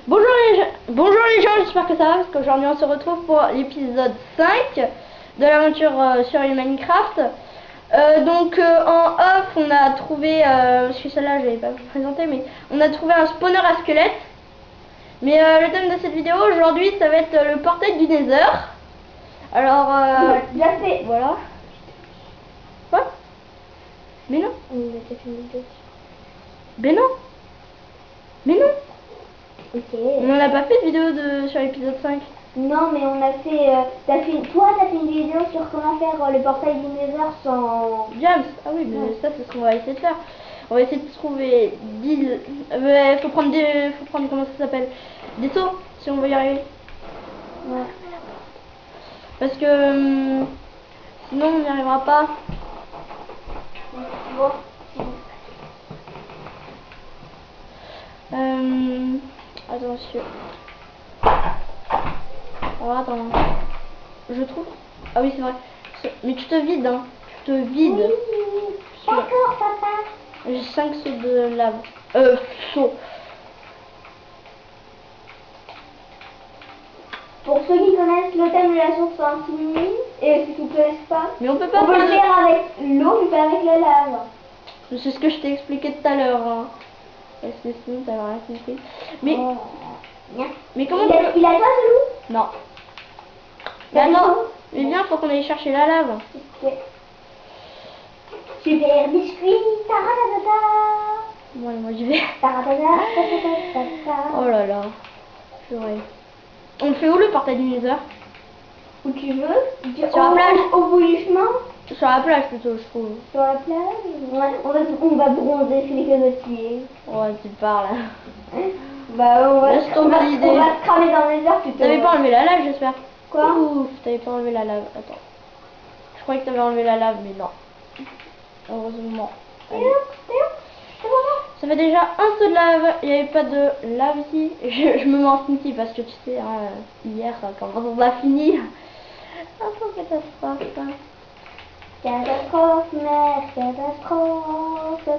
Bonjour les gens, j'espère que ça va parce qu'aujourd'hui on se retrouve pour l'épisode 5 de l'aventure sur les Minecraft. En off on a trouvé, parce que celle-là je vais pas vous présenter, mais on a trouvé un spawner à squelette. Mais le thème de cette vidéo aujourd'hui ça va être le portail du Nether. Alors, déjà fait. Voilà. Quoi? Mais non. Mais non. Mais non. Ok. On n'en a pas fait de vidéo sur l'épisode 5. Non, mais on a fait. Toi, t'as fait une vidéo sur comment faire le portail du Nether sans. James. Ah oui, mais Ouais. ça c'est ce qu'on va essayer de faire. On va essayer de trouver 10. Faut prendre comment ça s'appelle, des seaux si on veut y arriver. Ouais. Parce que sinon on n'y arrivera pas. Bon. Attention. Alors attends. Je trouve. Ah oui c'est vrai. Mais tu te vides hein. Tu te vides. Oui. D'accord, papa. J'ai 5 seaux de lave. Seaux. Pour ceux qui connaissent le thème de la source infinie, et ceux qui ne connaissent pas, Mais on peut pas on peut le faire faire avec l'eau, mais pas avec la lave. C'est ce que je t'ai expliqué tout à l'heure. Hein. Est-ce que sinon t'as rien compris? Mais, Oh. Bien. mais comment Il a toi ce loup? Non. Mais T'as attends, raison. mais viens, faut qu'on aille chercher la lave. Ok. Super biscuit, taradadada. Bon, allez, moi j'y vais. Taradada, Oh là là. Purée. On le fait où le portail du Nether? où tu veux. Sur la plage. Au bout du chemin. Sur la plage plutôt, je trouve. Sur la plage. Ouais, on va bronzer, c'est les canotiers. Ouais, tu parles. Bah on va, Laisse tomber l'idée. on va se cramer dans les heures plutôt. T'avais pas enlevé la lave, j'espère. Quoi? Ouf, t'avais pas enlevé la lave. Attends. Je croyais que t'avais enlevé la lave, mais non. Heureusement. Allez. Ça fait déjà un seau de lave, il n'y avait pas de lave ici. Je me mets en sneaky parce que tu sais, hein, hier, quand on a fini, un peu catastrophe. Catastrophe, mère, catastrophe.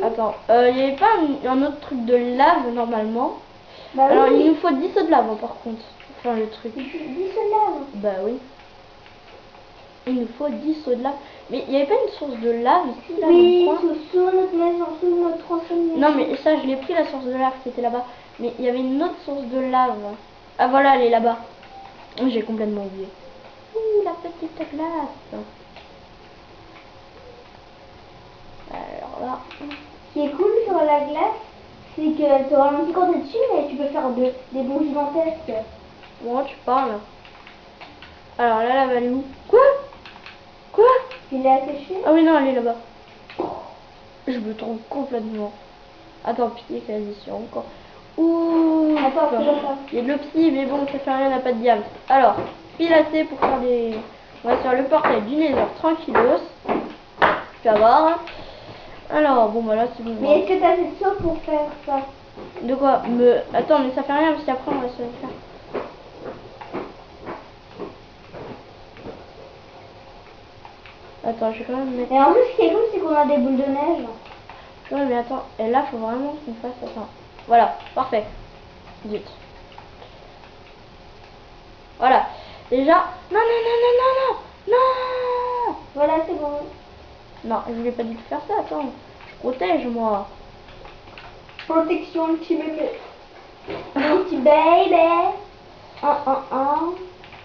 Attends, il n'y avait pas un autre truc de lave normalement. Bah Alors oui. il nous faut 10 seaux de lave hein, par contre, pour faire le truc. 10 seaux de lave. Bah oui. Il nous faut 10 seaux de lave. Mais il n'y avait pas une source de lave ici là Oui, dans le coin? sous notre maison, sous notre ancienne maison. Non mais ça je l'ai pris la source de lave qui était là-bas. Mais il y avait une autre source de lave. Ah voilà, elle est là-bas. J'ai complètement oublié. Ouh, la petite glace. Alors là. Ce qui est cool sur la glace, c'est que tu ralentis quand t'es dessus, mais tu peux faire des bons gigantesques. Bon, tu parles. Alors là, la lave elle est où? Quoi? Quoi? Il est asséché. Ah oui non, elle est là-bas. Je me trompe complètement. Attends, pitié, quasi encore. Ouh. Attends, c'est pas ça. Il y a de l'opsie, mais bon, ça fait rien, n'a pas de diable. Alors, pile assez pour faire des. On va faire le portail du Nether tranquillos. Tu vas voir. Alors, bon, bah là, c'est bon. Mais est-ce que t'as fait de saut pour faire ça? De quoi? Attends, mais ça fait rien parce qu'après on va se le faire. Attends, je vais quand même mettre. Et en plus, ce qui est cool, c'est qu'on a des boules de neige. Ouais, mais attends, et là, faut vraiment qu'on fasse. Attends. Voilà, parfait. Zut. Voilà. Déjà. Non, non, non, non, non, non, non. Voilà, c'est bon. Non, je lui ai pas dit de faire ça. Attends, je protège moi. Protection, petit bébé. Petit baby.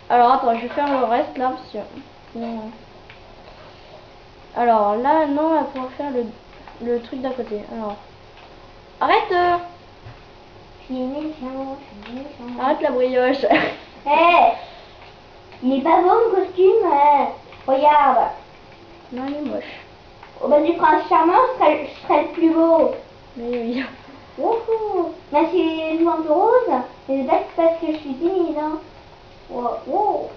Alors attends, je vais faire le reste là parce que sinon. Alors là, non, on va pouvoir faire le truc d'à côté. Alors. Arrête Je suis méchant, je suis méchant. Arrête la brioche. Hé, il est pas beau mon costume, hein. Regarde. Non, il est moche. Au bas du prince charmant, je serais le plus beau. Mais oui. Wouhou. Même si les joues un peu roses, c'est peut-être parce que je suis timide, hein. Wow, wow.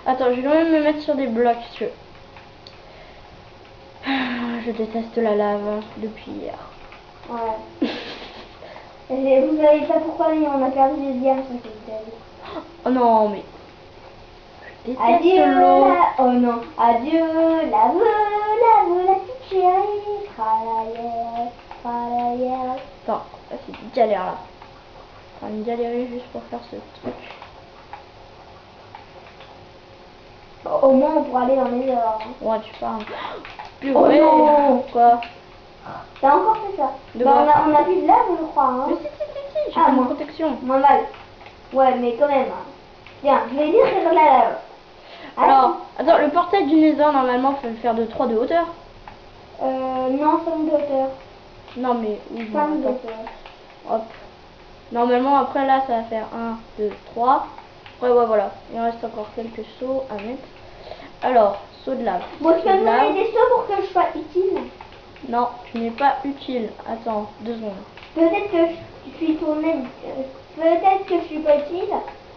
Attends, je vais quand même me mettre sur des blocs. Je déteste la lave depuis hier. Ouais. Et vous savez pas pourquoi, mais on a perdu les diamants sur cette table. Oh non, mais. Je déteste Adieu, l'eau. oh non, adieu, la petite chérie, tralala, tralala. Attends, là, c'est une galère là. On va galérer juste pour faire ce truc. Au moins, on pourra aller dans les heures. Ouais, tu parles. Oh non. Quoi? T'as encore fait ça? De Bah, quoi? on a plus de lave, je crois. Hein. Mais si, j'ai Ah, fait une moi. protection. Moins mal. Ouais, mais quand même. Hein. Tiens, je vais dire que c'est de la lave. Alors, attends, le portail du Nether, normalement, faut le faire de 3 de hauteur. Non, 5 de hauteur. Non, mais oui, bon, 5 de attends. hauteur. Hop. Normalement, après là, ça va faire 1, 2, 3. Ouais, voilà. Il reste encore quelques sauts à mettre. Alors, saut de lave. Bon, tu Saut peux de me lave. donner des sauts pour que je sois utile? Non, tu n'es pas utile. Attends, 2 secondes. Peut-être que je suis ton aide. Peut-être que je suis pas utile.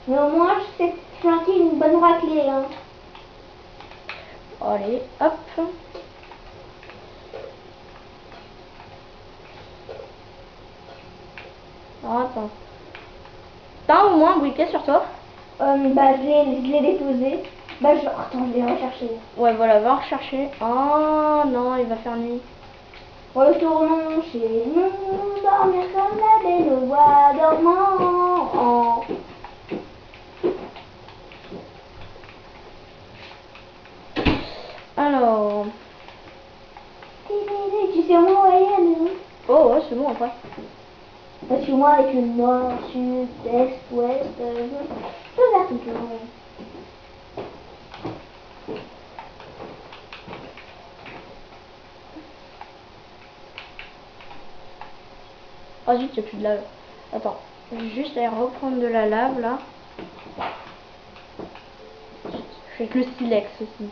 Mais au moins, je sais flanquer une bonne raclée. Hein. Allez, hop. Alors, attends. T'as au moins un briquet sur toi? Bah, je l'ai déposé. Bah, attends, je vais rechercher. Ouais, voilà, va en rechercher. Oh non, il va faire nuit. Retournons chez nous, dormir comme la belle au bois dormant. Alors. Tu sais au moins où aller à la maison? Oh, ouais, c'est bon après. Parce que moi, avec le nord, sud, est, ouest, je peux faire tout le monde. Oh zut, il n'y a plus de lave. Attends, je vais juste aller reprendre de la lave là. Je fais que le silex aussi.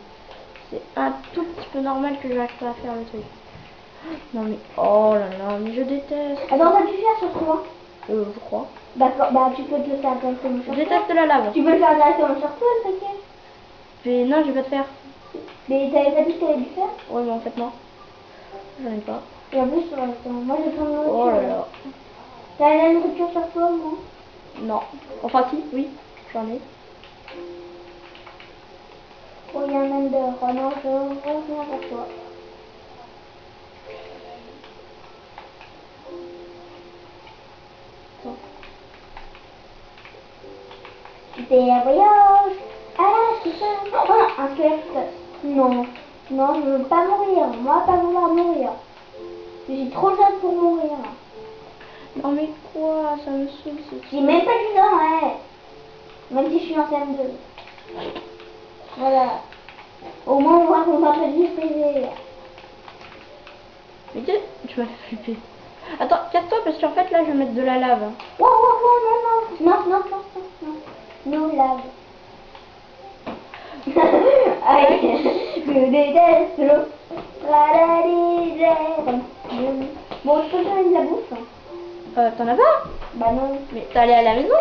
C'est un tout petit peu normal que j'arrive pas à faire le truc. Non mais, oh là là, mais je déteste. Attends, t'as dû faire sur toi? Je crois. D'accord, bah tu peux te le faire directement Je sur toi. déteste la lave. Tu peux le faire directement sur toi, le paquet. Mais non, je vais pas te faire. Mais t'avais pas dit que t'avais dû faire? Ouais, mais en fait non. J'en ai pas. Et en plus, attends, moi j'ai plein de nourriture. Oh là là. T'as la nourriture sur toi, moi? Non. Enfin si, oui, j'en ai. Oh, il y a un ender. Oh non, je reviens vers toi. Bon. Super voyage à la Suisse. Oh, un squelette. Non, non, je veux pas mourir. Moi, pas vouloir mourir. J'ai trop jeune pour mourir. Non mais quoi, ça me saoule ce J'ai même pas 10 ans, ouais. Même si je suis en CM2. Voilà. Au moins, on voit qu'on va pas du CV. Mais tu m'as fait flipper. Attends, casse-toi parce qu'en fait là je vais mettre de la lave. Wow, wow, wow, non, non, non, non, non, non, non, no lave. Aïe, je déteste l'eau. Bon, je peux te donner de la bouffe. T'en as pas? Bah non. Mais t'es allé à la maison?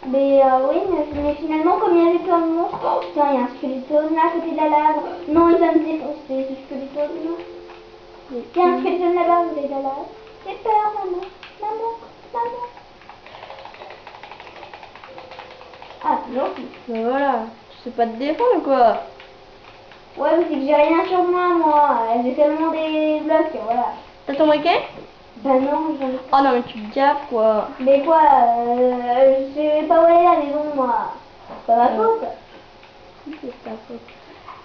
Mais oui, mais finalement, comme il y avait plein de monstres, oh putain, il y a un squeletone là à côté de la lave. Non, il va me défoncer, ce squeletone, non. Il y a un squeletone là-bas à côté de la lave. J'ai peur, maman, maman, maman. Ah, c'est gentil. Ben voilà, tu sais pas te défendre quoi. Ouais, mais c'est que j'ai rien sur moi. J'ai seulement des blocs, voilà. T'as ton briquet? Bah non, j'en ai. Oh non mais tu me gaffes quoi. Mais quoi, je sais pas où aller la maison, moi. C'est pas ma faute. C'est ta faute.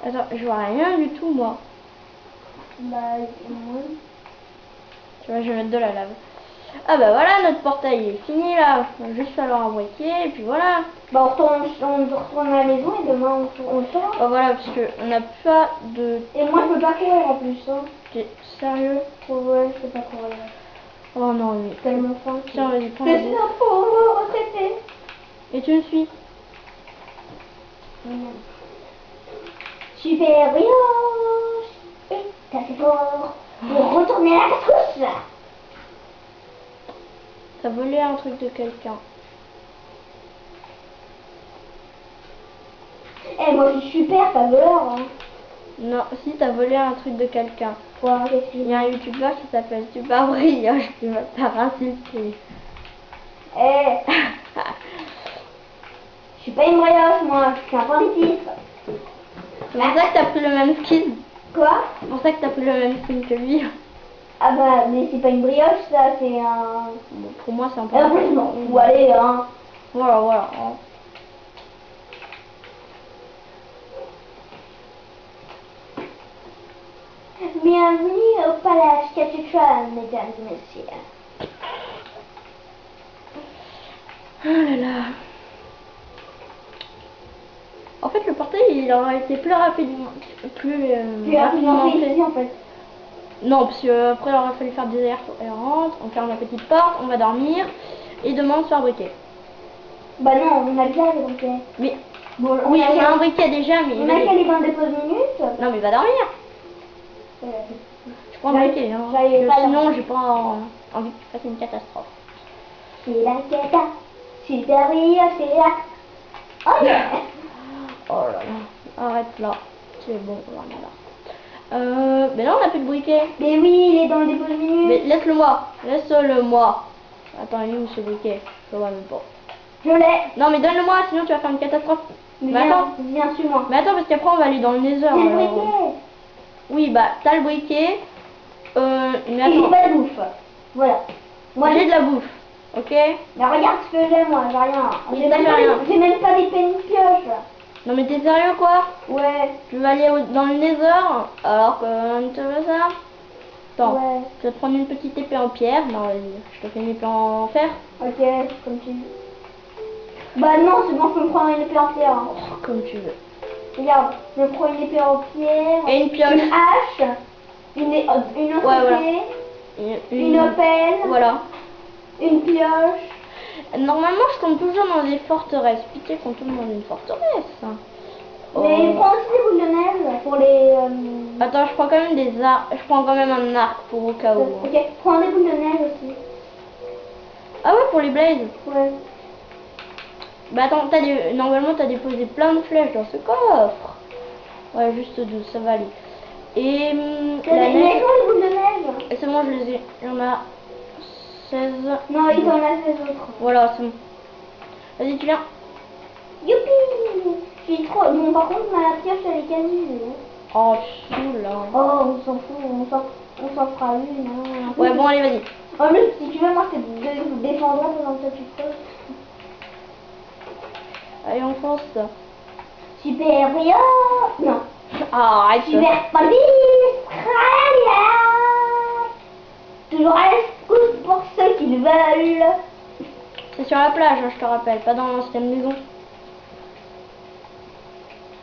Attends, je vois rien du tout moi. Bah, oui. Tu vois, je vais mettre de la lave. Ah bah voilà, notre portail est fini là. Il va juste falloir un briquet et puis voilà. Bah, on retourne à la maison et demain on le sort. Oh voilà, parce que on n'a pas de... Et moi, je peux pas courir en plus, hein. T'es sérieux? Ouais, je peux pas courir. Oh non mais... Tellement faim. Tiens, vas-y, prends C'est la bouffe. ça pour me retraiter. Et tu me suis? Super brioche. Et ça c'est fort. Pour retourner à la course. T'as volé un truc de quelqu'un. Eh, moi je suis super, pas voleur. Hein. Non, si t'as volé un truc de quelqu'un. Quoi, qu'est-ce Il qu'il y a un youtubeur qui s'appelle Super Brioche qui va te faire insulter. Eh. Je suis pas une brioche, moi. Je suis un positif. C'est pour ça que t'as pris le même skin. Quoi? C'est pour ça que t'as pris le même skin que lui. Ah bah, mais c'est pas une brioche, ça, c'est un... Bon, pour moi, c'est un peu... Ah, je m'en fous, allez, hein. Voilà, voilà. Hein. Bienvenue au Palais Catuchan, mesdames et messieurs. Oh là là. En fait, le portail, il aurait été plus rapidement... Plus rapidement fait ici, en fait. Non, parce que après, il aurait fallu faire des errances, on ferme la petite porte, on va dormir, et demain, on se fait briquet. Bah non, on a déjà les briquets. Mais... Bon, Oui, on a un briquet déjà, mais... On a qu'à aller dans des pauses minutes. Non, mais il va dormir. Je prends un briquet, hein. Sinon, j'ai pas envie que tu fasses une catastrophe. C'est la cata, super brioche, c'est là. Oh yeah. Oh là là, arrête là. C'est bon, voilà. Mais là, on a plus de briquet. Mais oui, il est dans des pauses minutes. Mais laisse-le-moi, laisse-le-moi. Attends, il est où ce briquet? Je vois même pas. Je l'ai. Non, mais donne-le-moi, sinon tu vas faire une catastrophe. Mais attends. Viens sur moi. Mais attends, parce qu'après, on va aller dans le Nether. C'est le briquet. Oui, bah, t'as le briquet. Mais Et attends. j'ai pas de bouffe. Voilà. Moi, j'ai de la bouffe. Ok? Mais regarde ce que j'ai, moi, j'ai rien. Oui, ça, j'ai rien. J'ai même pas des peines pioches. Non, mais t'es sérieux, quoi? Ouais. Tu vas aller dans le Nether alors que tu veux ça? Attends, Ouais. tu vas te prendre une petite épée en pierre. Non, vas-y, je te fais une épée en fer. Ok, comme tu veux. Bah non, c'est bon, je peux me prendre une épée en pierre. Hein. Oh, comme tu veux. Regarde, je me prends une épée en pierre. Et une pioche. Une hache. Une autre Ouais, épée. Voilà. Une pelle. Voilà. Une pioche. Normalement, je tombe toujours dans des forteresses. Pitié qu'on tombe dans une forteresse. Mais prends aussi des boules de neige pour les... Attends, je prends quand même des arcs. Je prends quand même un arc pour au cas où. Ok, prends des boules de neige aussi. Ah ouais, pour les blazes. Ouais. Bah attends, normalement t'as déposé plein de flèches dans ce coffre. Ouais, juste 12, ça va aller. Et la neige. Les boules de neige. Et c'est bon, je les ai. Il y en a 16. Non, il en a 16 autres. Voilà, c'est bon. Vas-y, tu viens. Youpi! Je suis trop... Bon, par contre, ma pioche, elle est quasi usée. Oh, saoul là. Oh, on s'en fout, on s'en fera une. Hein. Ouais, bon, allez, vas-y. En plus, si tu veux, moi, c'est de défendre pendant que tu creuses. Allez, on fonce. Super brillant! Non. Ah, arrête. Super police! Toujours à l'escoute pour ceux qui le veulent. C'est sur la plage, hein, je te rappelle, pas dans l'ancienne maison.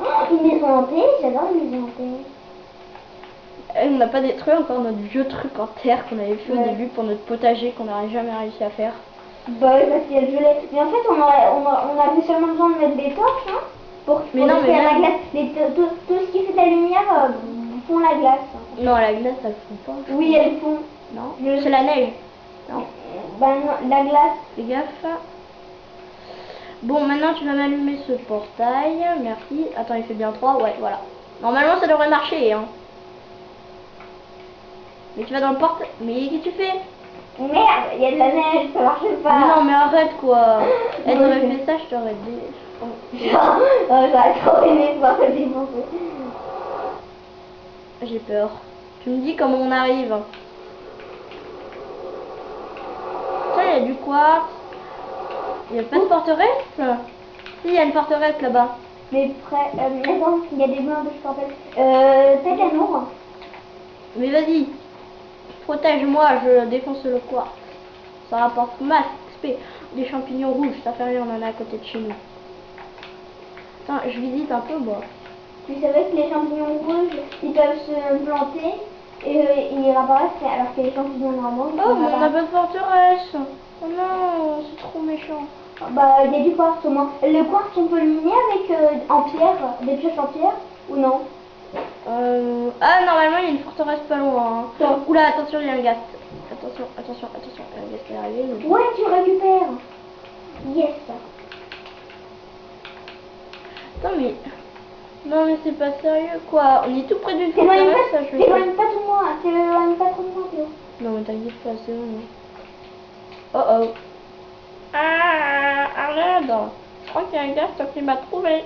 Oh, une maison hantée, j'adore une maison hantée. On n'a pas détruit encore notre vieux truc en terre qu'on avait fait au début pour notre potager qu'on n'aurait jamais réussi à faire. Bah oui, parce qu'il y a le gelé. Mais en fait, on avait seulement besoin de mettre des torches, hein, pour Mais non, mais faire la même... glace. Tout ce qui fait de la lumière font la glace. Non, la glace, ça le fond pas. Oui, elles font. Non, c'est la neige. Non. Bah non, la glace. Fais gaffe. Bon, maintenant tu vas m'allumer ce portail. Merci. Attends, il fait bien 3. Ouais, voilà. Normalement, ça devrait marcher, hein. Mais tu vas dans le portail. Mais qu'est-ce que tu fais? Merde, il y a de la neige, ça marche pas. Non, mais arrête quoi. Elle t'aurait fait ça, je t'aurais dit. Oh, j'aurais trop aimé voir le défoncer. J'ai peur. Tu me dis comment on arrive. Tiens, il y a du quartz. Il n'y a pas de forteresse? Si, il y a une forteresse là-bas. Mais près. Attends, il y a des murs, je te rappelle. Peut-être un ours. Mais vas-y. Protège-moi, je défonce le quartz. Ça rapporte masse XP. Des champignons rouges, ça fait rien, on en a à côté de chez nous. Attends, je visite un peu, moi. Tu savais que les champignons rouges, ils peuvent se planter et ils réapparaissent, alors que les champignons normaux, ils Oh, mais on n'a réapparaissent. pas de forteresse. Oh non, c'est trop méchant. Bah, il y a du quartz au moins. Le quartz, on peut le miner avec en pierre, des pioches en pierre, ou non? Ah, normalement, il y a une forteresse pas loin. Hein. Non. Oula, attention, il y a un gars. Attention, attention, attention, il y a un gars qui est arrivé. Mais... Ouais, tu récupères. Yes. Attends, mais... Non, mais c'est pas sérieux, quoi. On est tout près d'une T'éloigne forteresse, ça, je vais... t'éloigne pas de moi, t'éloigne pas trop de moi, Théo. Non, mais t'inquiète pas, c'est bon. Oh oh. Ah, arrête. Je crois qu'il y a un gars qui m'a trouvé.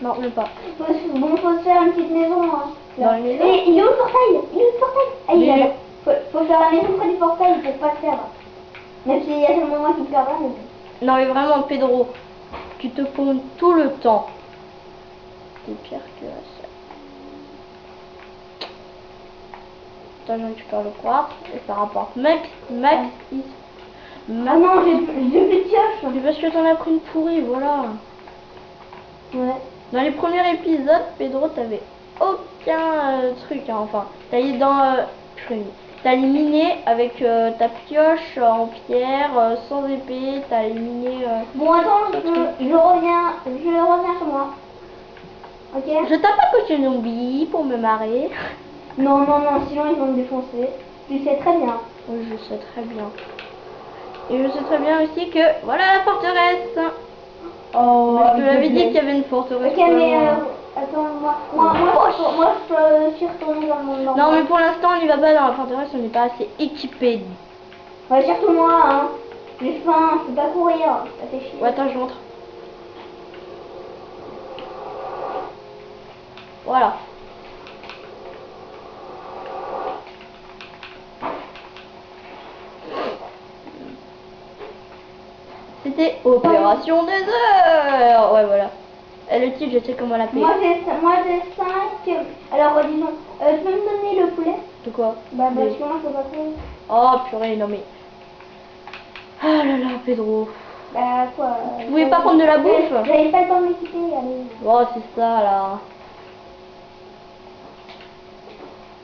Non, même pas. Bon, faut se faire une petite maison, hein. Dans la maison? Et il est où le portail? Il est où le portail? Ah, il est là. Faut faire la maison près du portail pour pas le faire. Même s'il y a seulement moi qui le perdrai, mais bon. Non mais vraiment Pedro, tu te ponds tout le temps. C'est pire que ça. Attends, je récupère le quartz et ça rapporte max. Oh non, j'ai plus de pioche. C'est parce que t'en as pris une pourrie, voilà. Ouais. Dans les premiers épisodes, Pedro, t'avais aucun truc, hein. Enfin, t'allais dans... t'allais miner avec ta pioche en pierre, sans épée, t'allais miner... Bon, attends, je reviens chez moi. Ok? Je tape à côté de zombie pour me marrer. Non, sinon ils vont me défoncer. Tu sais très bien. Oui, je sais très bien. Et je sais très bien aussi que... Voilà la forteresse. Oh, Je te l'avais dit qu'il y avait une forteresse. Ok, mais attends, moi je suis retournée dans le monde normal. Non, mais pour l'instant, on n'y va pas dans la forteresse, on n'est pas assez équipé. Ouais, surtout moi, hein. J'ai faim, je peux pas courir, ça fait chier. Ouais, attends, je montre. Voilà. C'était Opération des heures. Ouais, voilà. Et le titre, je sais comment l'appeler. Moi j'ai 5. Alors disons, tu peux me donner le poulet? De quoi? Bah parce que moi je peux pas courir. Oh purée, non mais... Ah là là, Pedro. Bah quoi? Vous pouvez pas prendre de la bouffe? J'avais pas le temps de m'équiper, allez. Oh, c'est ça là.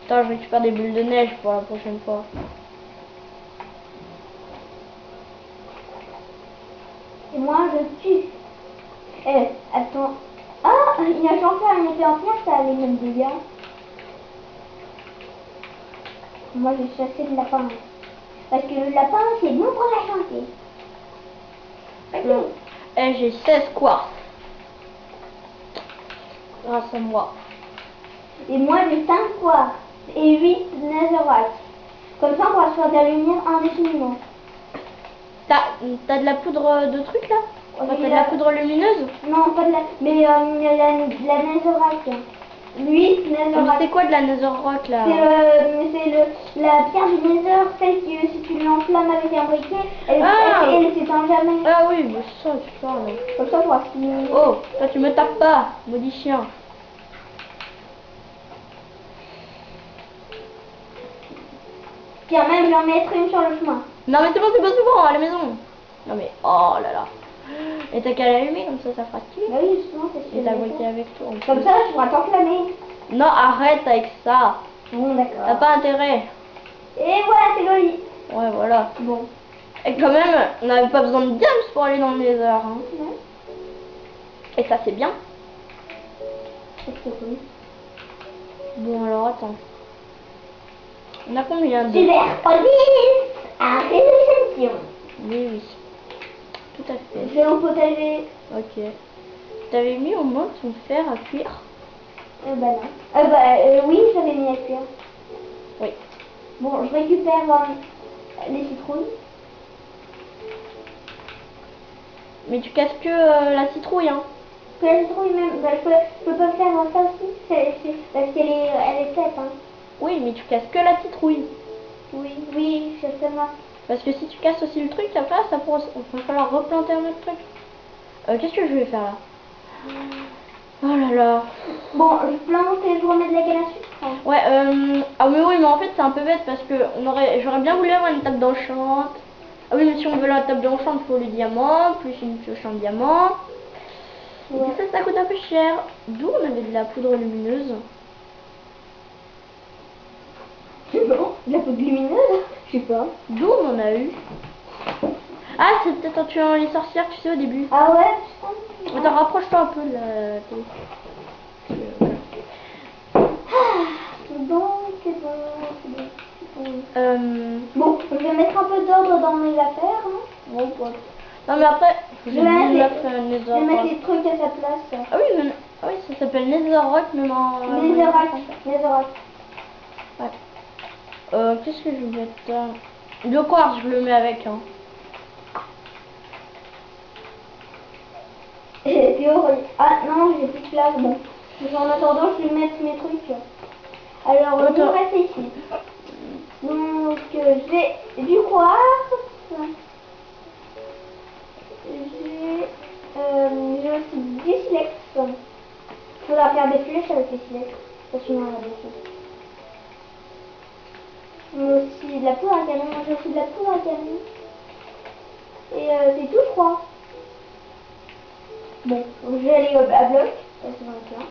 Attends, je récupère des bulles de neige pour la prochaine fois. Et moi je tue. Eh, attends. Ah, il a changé à monter en pierre, ça a les mêmes dégâts. Moi j'ai chassé le lapin. Parce que le lapin c'est bon pour la santé. Et j'ai 16 quartz. Grâce à moi. Et moi j'ai 5 quartz et 8 netherite. Comme ça on pourra se faire de la lumière indéfiniment. T'as de la poudre de truc là? T'as de la poudre lumineuse? Non, pas de la... Mais la netherite. 8 Mais netherite. c'est quoi de la netherrock là? C'est la pierre du nether, celle que si tu l'enflammes avec un briquet, elle s'éteint jamais. Ah oui, mais ça, tu parles. Comme ça on pourra se... Oh, toi tu me tapes pas, maudit chien. Tiens, même je vais en mettre une sur le chemin. Non mais c'est bon, c'est pas souvent à la maison. Non mais, oh là là. Et t'as qu'à l'allumer, comme ça fera stylé. Bah oui, justement, c'est ce que Et t'as je vais briqué faire. avec toi. Comme ça, tu pourras t'enflammer. Non, arrête avec ça. Bon, T'as d'accord. pas intérêt. Et voilà, c'est joli. Ouais, voilà. Bon. Et quand même, on n'avait pas besoin de diams pour aller dans le nether. Hein. Ouais. Et ça, c'est bien. C'est trop cool. Bon, alors attends. On a combien de... Super Odile à réception. Oui, oui. Tout à fait. Je vais au potager. Ok. T'avais mis au moins ton fer à cuire? Bah non. Oui, j'avais mis à cuire. Oui. Bon, je récupère les citrouilles. Mais tu casses que la citrouille, hein. Que la citrouille même, bah, je peux pas faire ça aussi, parce qu'elle elle est faite, hein. Oui, mais tu casses que la citrouille. Oui, je sais pas. Parce que si tu casses aussi le truc, après, ça pourra, il va falloir replanter un autre truc. Qu'est-ce que je vais faire là? Oh là là. Bon, je plante et je remets de la canne à sucre. Ouais, ah mais oui, mais en fait c'est un peu bête parce que j'aurais bien voulu avoir une table d'enchant. Ah oui, mais si on veut la table d'enchant, il faut le diamant, plus une pioche en diamant. Ouais. Et ça coûte un peu cher. D'où on avait de la poudre lumineuse? Non, de la poudre lumineuse, je sais pas. D'où on en a eu? Ah, c'est peut-être en tuant les sorcières, tu sais, au début. Ah ouais, Attends, rapproche-toi un peu de la télé. c'est bon, c'est bon. Bon, je vais mettre un peu d'ordre dans mes affaires. Hein. Bon, quoi. Non, mais après, Je vais mettre Netherrock. les trucs à sa place. Ah oui, mais, ah oui, ça s'appelle Netherrock, même en... Netherrack. Ouais. Qu'est-ce que je vais mettre? Le quartz, je le mets avec, hein. C'est horrible. Ah non, j'ai plus de place. Bon. En attendant, je vais mettre mes trucs. Alors, on reste ici. Donc, j'ai du quartz. J'ai aussi du silex. Faudra faire des flèches avec les silex. Parce que sinon, on a des choses. J'ai aussi de la poudre à canon. J'ai aussi de la poudre à canon. Et c'est tout, je crois. Bon, je vais aller à bloc. C'est dans le plan.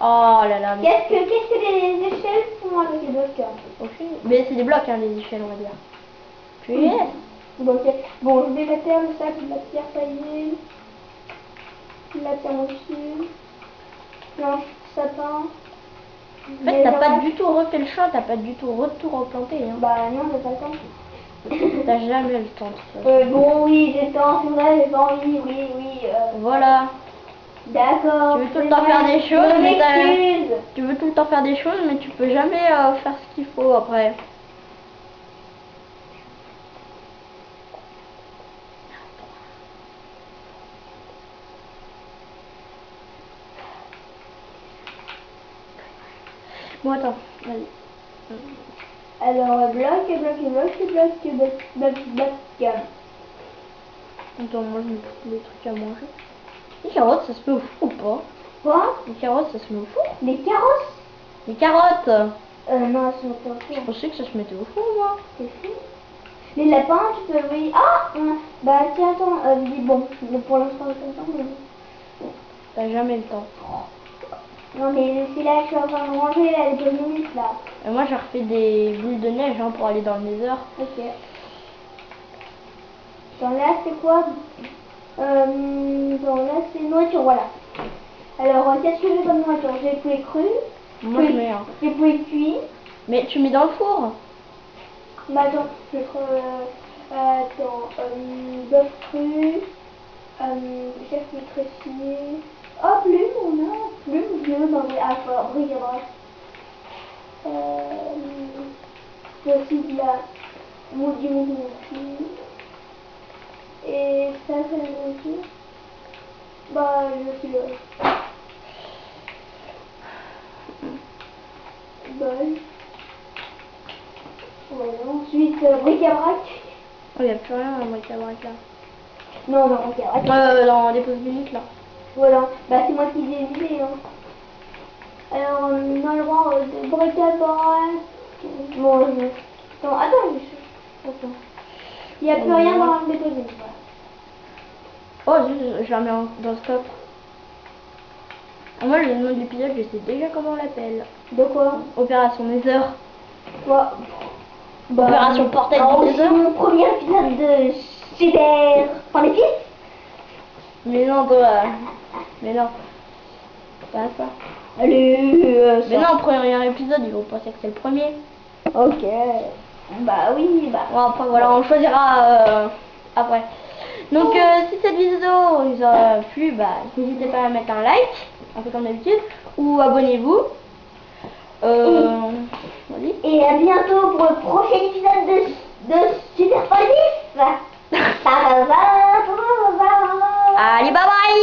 Oh là là. Qu'est-ce que les échelles font avec les blocs? Aucune. Mais c'est des blocs, hein, les échelles, on va dire. Puis, Bon, ok. Bon, je vais mettre le sac de la pierre taillée. La pierre aussi. Planche, sapin. en fait, t'as pas du tout refait le champ, t'as pas du tout tout replanté. Hein. Bah non, j'ai pas le temps. T'as jamais le temps de faire. Bon, oui, j'ai le temps, c'est vrai, j'ai pas envie, oui. Voilà. D'accord. Tu veux tout le temps faire des choses, mais m'excuse. tu veux tout le temps faire des choses, mais tu peux jamais faire ce qu'il faut après. Bon, attends, vas-y. Alors, bloc. Attends, moi je me trouve des trucs à manger. Les carottes, ça se met au four ou pas? Quoi? Les carottes, ça se met au four? Des carrosses? Les carottes! Non, elles sont pas au Je four. pensais que ça se mettait au four, moi. C'est fou. Les lapins, tu peux, oui. Ah! Bah, tiens, attends, bon, pour l'instant, j'ai pas le temps, mais bon. T'as jamais le temps. Non, mais c'est là que je suis en train de ranger, là, les 2 minutes, là. Et moi, j'ai refait des boules de neige hein, pour aller dans le nether. Ok. Dans là, c'est quoi? Dans là, c'est nourriture, voilà. Alors, qu'est-ce que j'ai comme nourriture? J'ai poulet cru. Moi, je mets un. J'ai poulet cuit. Mais tu mets dans le four? Bah, attends, je vais bœuf cru. Chef pétrifié. Oh, plume, on a plume, vieux dans les bric-à-brac. C'est aussi de la du mouton. Et ça, c'est la nourriture. Bah, je suis le bol. Voilà, ensuite, bric-à-brac. Il n'y a plus rien dans le bric-à-brac là. Non, non, bric-à-brac. Dans des pauses minutes là. Voilà, bah c'est moi qui l'ai vidé. Hein. Alors, on a le droit de bric-à-brac. Bon, attends, attends. Il n'y a plus rien dans le dépôt. Oh, je la mets dans le coffre. Moi, le nom de l'épisode, je sais déjà comment on l'appelle. De quoi? Opération Nether. Quoi? Bah, Opération Portail du Nether. Mon premier épisode de Super. Par les pieds? Mais non, toi. Mais non. Pas ça. Allez, Mais non, premier épisode, ils vont penser que c'est le premier. Ok. Bah oui, bah. Bon, après, voilà, on choisira après. Donc, si cette vidéo vous a plu, bah, n'hésitez pas à mettre un like, un peu comme d'habitude, ou abonnez-vous. Vas-y. Et à bientôt pour le prochain épisode de Super Police. Allez, bye bye!